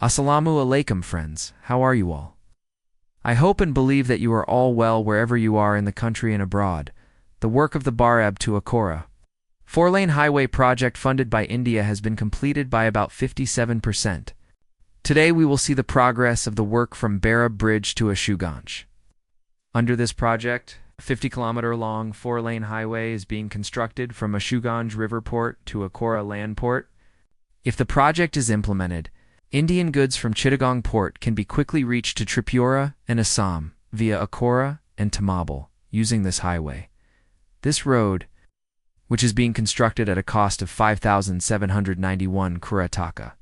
Assalamu alaikum, friends. How are you all? I hope and believe that you are all well wherever you are in the country and abroad. The work of the Barab to Akora four-lane highway project funded by India has been completed by about 57%. Today we will see the progress of the work from Barab Bridge to Ashuganj. Under this project, a 50-kilometer-long four-lane highway is being constructed from Ashuganj River Port to Akora Land Port. If the project is implemented, Indian goods from Chittagong Port can be quickly reached to Tripura and Assam via Akora and Tamabal using this highway. This road, which is being constructed at a cost of 5,791 crore taka,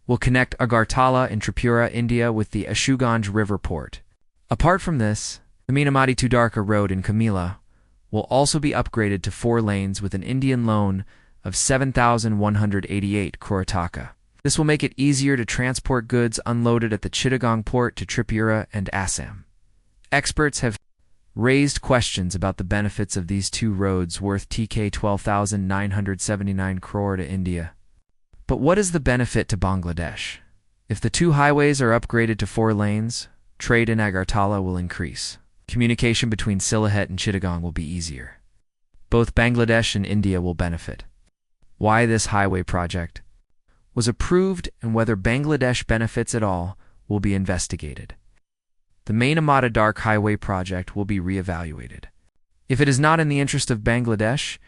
will connect Agartala in Tripura, India with the Ashuganj River Port. Apart from this, the Meenamadi to Dwarka Road in Kamila will also be upgraded to 4 lanes with an Indian loan of 7,188 crore taka. This will make it easier to transport goods unloaded at the Chittagong port to Tripura and Assam. Experts have raised questions about the benefits of these two roads worth TK 12,979 crore to India. But what is the benefit to Bangladesh? If the two highways are upgraded to 4 lanes, trade in Agartala will increase. Communication between Sylhet and Chittagong will be easier. Both Bangladesh and India will benefit. Why this highway project was approved and whether Bangladesh benefits at all will be investigated. The Meenamadi-Dwarka highway project will be re-evaluated. If it is not in the interest of Bangladesh,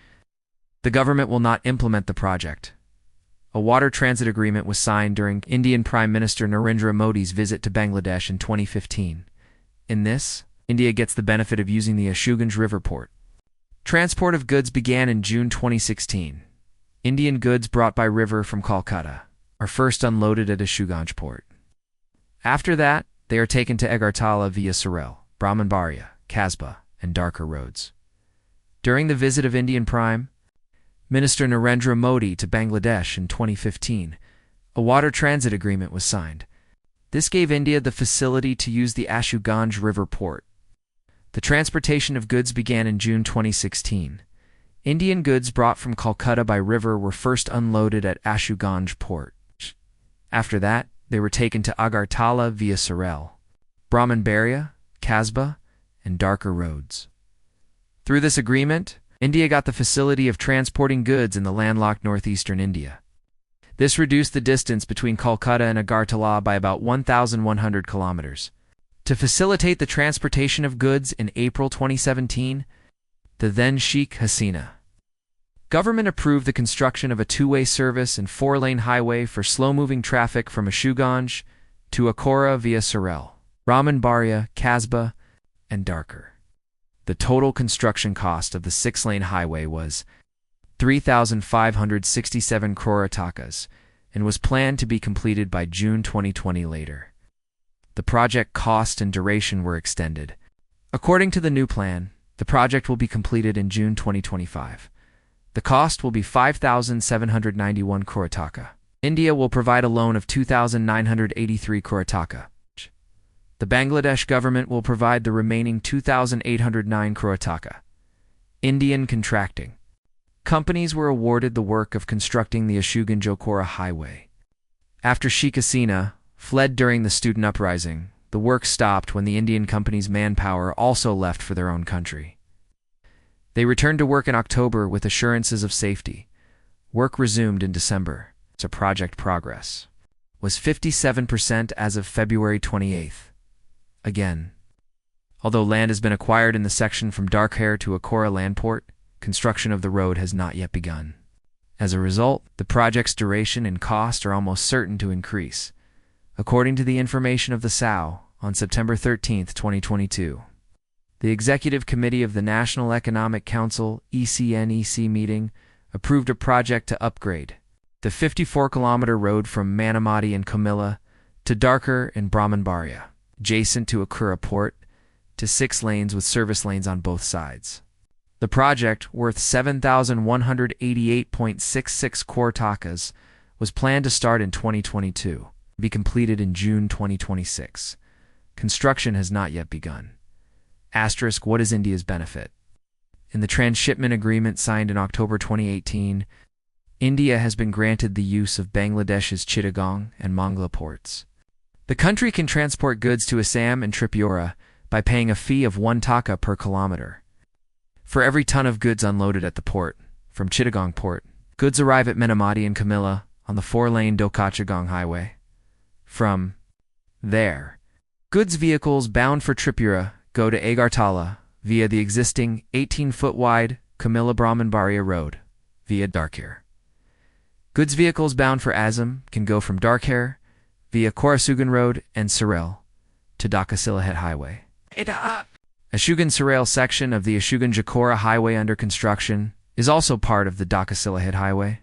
the government will not implement the project. A water transit agreement was signed during Indian Prime Minister Narendra Modi's visit to Bangladesh in 2015. In this, India gets the benefit of using the Ashuganj River Port. Transport of goods began in June 2016. Indian goods brought by river from Kolkata are first unloaded at Ashuganj Port. After that, they are taken to Agartala via Sorel, Brahmanbaria, Kasba, and Dwarka roads. During the visit of Indian Prime Minister Narendra Modi to Bangladesh in 2015, a water transit agreement was signed. This gave India the facility to use the Ashuganj River Port. The transportation of goods began in June 2016. Indian goods brought from Kolkata by river were first unloaded at Ashuganj Port. After that, they were taken to Agartala via Sorel, Brahmanbaria, Kasba, and Dwarka roads. Through this agreement, India got the facility of transporting goods in the landlocked northeastern India. This reduced the distance between Kolkata and Agartala by about 1,100 kilometers. To facilitate the transportation of goods in April 2017, the then Sheikh Hasina government approved the construction of a 2-way service and 4-lane highway for slow-moving traffic from Ashuganj to Akora via Sorel, Brahmanbaria, Kasba, and Dwarka. The total construction cost of the 6-lane highway was 3,567 crore takas and was planned to be completed by June 2020 later. The project cost and duration were extended. According to the new plan, the project will be completed in June 2025. The cost will be 5,791 crore taka. India will provide a loan of 2,983 crore taka. The Bangladesh government will provide the remaining 2,809 crore taka. Indian contracting companies were awarded the work of constructing the Ashuganj-Akora highway. After Sheikh Hasina fled during the student uprising, the work stopped when the Indian company's manpower also left for their own country. They returned to work in October with assurances of safety. Work resumed in December. So project progress was 57% as of February 28th. Again, although land has been acquired in the section from Dwarka to Akora Landport, construction of the road has not yet begun. As a result, the project's duration and cost are almost certain to increase. According to the information of the SAO, on September 13, 2022, the Executive Committee of the National Economic Council (ECNEC) meeting approved a project to upgrade the 54-kilometer road from Meenamadi and Kamila to Dwarka and Brahmanbaria, adjacent to Akora Port, to 6 lanes with service lanes on both sides. The project, worth 7,188.66 crore takas, was planned to start in 2022 and be completed in June 2026. Construction has not yet begun. Asterisk, what is India's benefit? In the transshipment agreement signed in October 2018, India has been granted the use of Bangladesh's Chittagong and Mongla ports. The country can transport goods to Assam and Tripura by paying a fee of 1 taka per kilometer. For every ton of goods unloaded at the port, from Chittagong port, goods arrive at Menamati and Kamila on the 4-lane Dhaka-Chittagong highway. From there, goods vehicles bound for Tripura go to Agartala via the existing 18-foot wide Kamila-Brahmanbaria road via Darkher. Goods vehicles bound for Assam can go from Darkher via Korasugan Road and Sarel to Dhaka-Sylhet Highway. Ashugan-Sarel section of the Ashugan-Jakora Highway under construction is also part of the Dhaka-Sylhet Highway.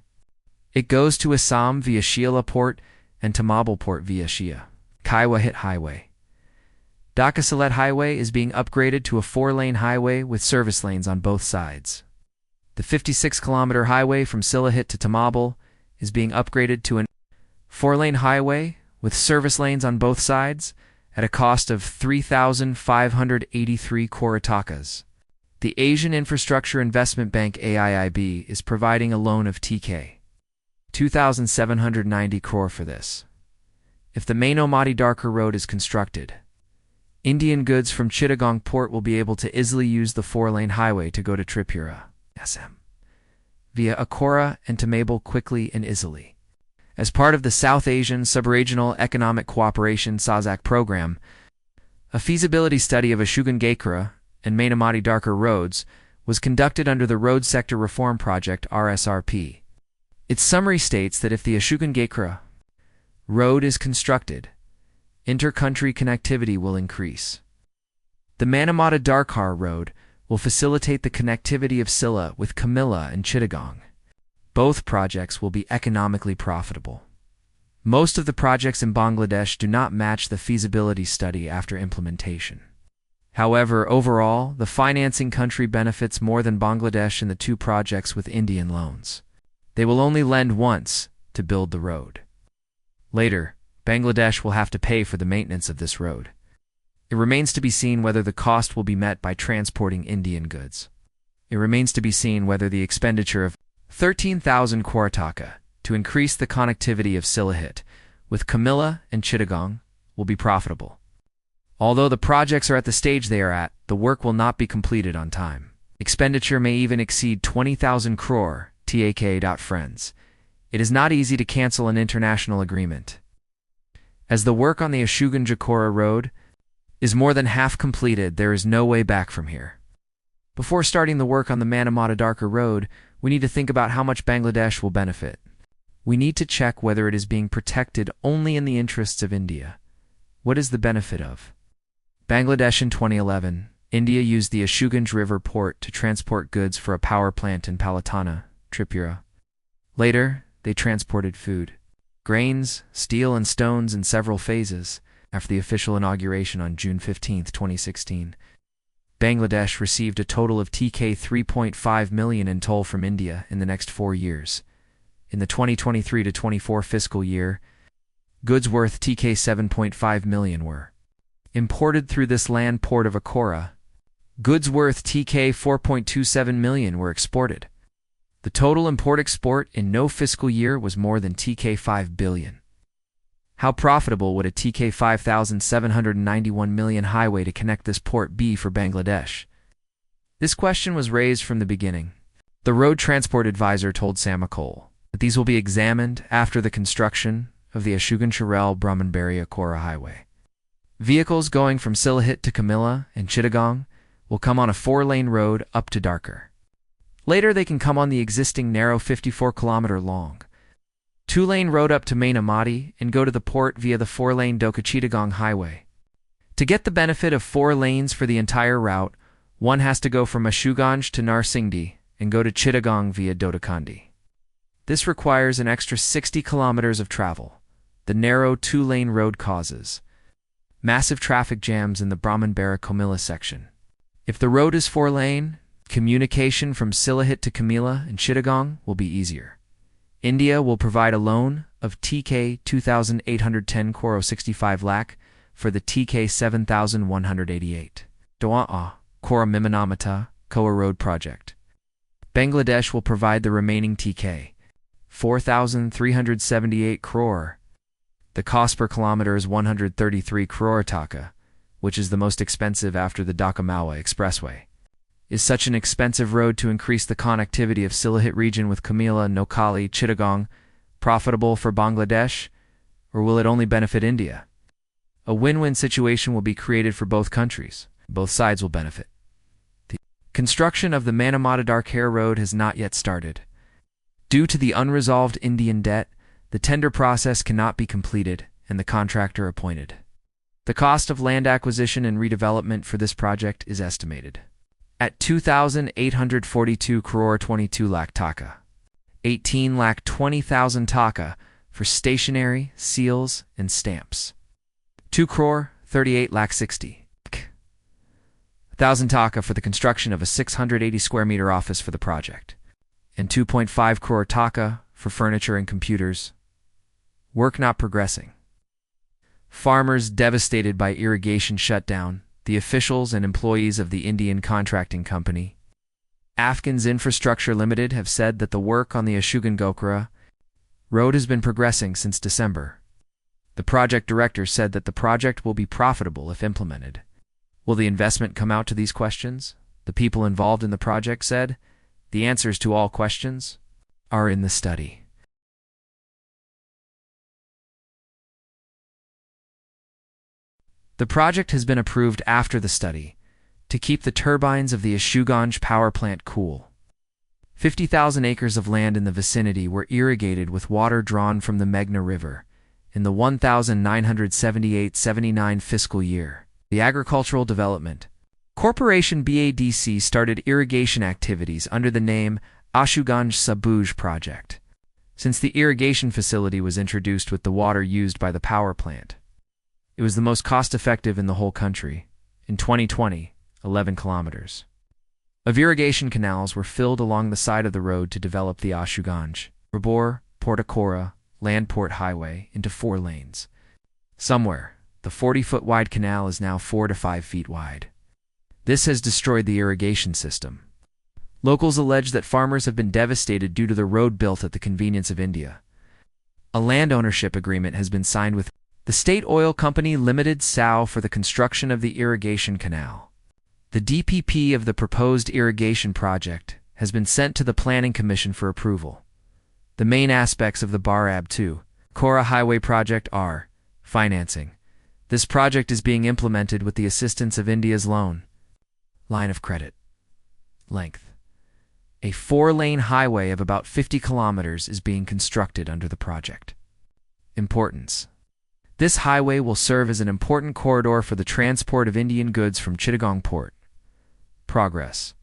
It goes to Assam via Sheila Port and Tamabal Port via Shia. Kaiwa-Hit Highway. Dhaka-Sylhet Highway is being upgraded to a 4-lane highway with service lanes on both sides. The 56-kilometer highway from Sylhet to Tamabal is being upgraded to a 4-lane highway with service lanes on both sides at a cost of 3,583 crore takas. The Asian Infrastructure Investment Bank AIIB is providing a loan of TK 2,790 crore for this. If the Menamati-Darkher road is constructed, Indian goods from Chittagong port will be able to easily use the 4-lane highway to go to Tripura, Assam, via Akora and Tamabal quickly and easily. As part of the South Asian Subregional Economic Cooperation SASAC program, a feasibility study of Ashugan-Jakora and Menamati-Darkher roads was conducted under the Road Sector Reform Project RSRP. Its summary states that if the Ashugan-Jakora road is constructed, inter-country connectivity will increase. The Menamati-Darkher road will facilitate the connectivity of Silla with Kamila and Chittagong. Both projects will be economically profitable. Most of the projects in Bangladesh do not match the feasibility study after implementation. However, overall, the financing country benefits more than Bangladesh in the 2 projects with Indian loans. They will only lend once to build the road. Later, Bangladesh will have to pay for the maintenance of this road. It remains to be seen whether the cost will be met by transporting Indian goods. It remains to be seen whether the expenditure of 13,000 crore taka to increase the connectivity of Sylhet with Kamila and Chittagong will be profitable. Although the projects are at the stage they are at, the work will not be completed on time. Expenditure may even exceed 20,000 crore tak. Friends, it is not easy to cancel an international agreement. As the work on the Ashugan-Jakora road is more than half completed, there is no way back from here. Before starting the work on the Menamati-Darkher road, we need to think about how much Bangladesh will benefit. We need to check whether it is being protected only in the interests of India. What is the benefit of? Bangladesh in 2011, India used the Ashuganj River port to transport goods for a power plant in Palitana, Tripura. Later, they transported food, grains, steel and stones in several phases. After the official inauguration on June 15, 2016, Bangladesh received a total of TK 3.5 million in toll from India in the next 4 years. In the 2023-24 fiscal year, goods worth TK 7.5 million were imported through this land port of Akora. Goods worth TK 4.27 million were exported. The total import-export in no fiscal year was more than TK 5 billion. How profitable would a TK 5,791 million highway to connect this port be for Bangladesh? This question was raised from the beginning. The road transport advisor told Samakol that these will be examined after the construction of the Ashugan-Sharel-Brahmanbaria-Akora highway. Vehicles going from Sylhet to Kamila and Chittagong will come on a 4-lane road up to Darkher. Later they can come on the existing narrow 54-kilometer-long 2-lane road up to Menamati and go to the port via the 4-lane Dhaka-Chittagong highway. To get the benefit of 4 lanes for the entire route, one has to go from Ashuganj to Narsingdi and go to Chittagong via Dodakandi. This requires an extra 60 kilometers of travel. The narrow 2-lane road causes massive traffic jams in the Brahmanbaria-Kamila section. If the road is 4-lane, communication from Sylhet to Kamila and Chittagong will be easier. India will provide a loan of TK 2,810 crore 65 lakh for the TK 7,188 Doa Kora Mimanamata Koa Road project. Bangladesh will provide the remaining TK 4,378 crore. The cost per kilometer is 133 crore taka, which is the most expensive after the Dhaka-Malwa Expressway. Is such an expensive road to increase the connectivity of Sylhet region with Kamila, Noakhali, Chittagong profitable for Bangladesh, or will it only benefit India? A win-win situation will be created for both countries. Both sides will benefit. The construction of the Manamata-Darkher road has not yet started. Due to the unresolved Indian debt, the tender process cannot be completed and the contractor appointed. The cost of land acquisition and redevelopment for this project is estimated at 2,842 crore 22 lakh taka, 18 lakh 20,000 taka for stationery, seals, and stamps, 2 crore 38 lakh 60,000 taka for the construction of a 680 square meter office for the project, and 2.5 crore taka for furniture and computers. Work not progressing. Farmers devastated by irrigation shutdown, the officials and employees of the Indian contracting company, Afghans Infrastructure Limited, have said that the work on the Ashugan-Gokra road has been progressing since December. The project director said that the project will be profitable if implemented. Will the investment come out to these questions? The people involved in the project said, the answers to all questions are in the study. The project has been approved after the study to keep the turbines of the Ashuganj power plant cool. 50,000 acres of land in the vicinity were irrigated with water drawn from the Meghna River in the 1978-79 fiscal year. The Agricultural Development Corporation BADC started irrigation activities under the name Ashuganj Sabuj Project, since the irrigation facility was introduced with the water used by the power plant. It was the most cost-effective in the whole country. In 2020, 11 kilometers of irrigation canals were filled along the side of the road to develop the Ashuganj, Rabor, Portakora, Landport Highway into 4 lanes. Somewhere, the 40-foot wide canal is now 4 to 5 feet wide. This has destroyed the irrigation system. Locals allege that farmers have been devastated due to the road built at the convenience of India. A land ownership agreement has been signed with the State Oil Company Limited (SAO) for the construction of the irrigation canal. The DPP of the proposed irrigation project has been sent to the Planning Commission for approval. The main aspects of the Barab-2 Kora Highway project are financing. This project is being implemented with the assistance of India's loan line of credit. Length. A 4-lane highway of about 50 kilometers is being constructed under the project. Importance. This highway will serve as an important corridor for the transport of Indian goods from Chittagong port. Progress.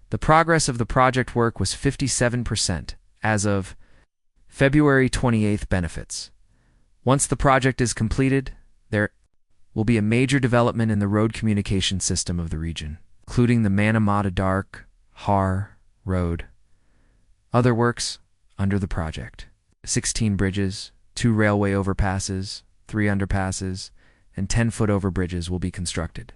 The progress of the project work was 57% as of February 28th. Benefits. Once the project is completed, there will be a major development in the road communication system of the region, including the Manamata-Darkher road. Other works under the project: 16 bridges, 2 railway overpasses, 3 underpasses, and 10-foot overbridges will be constructed.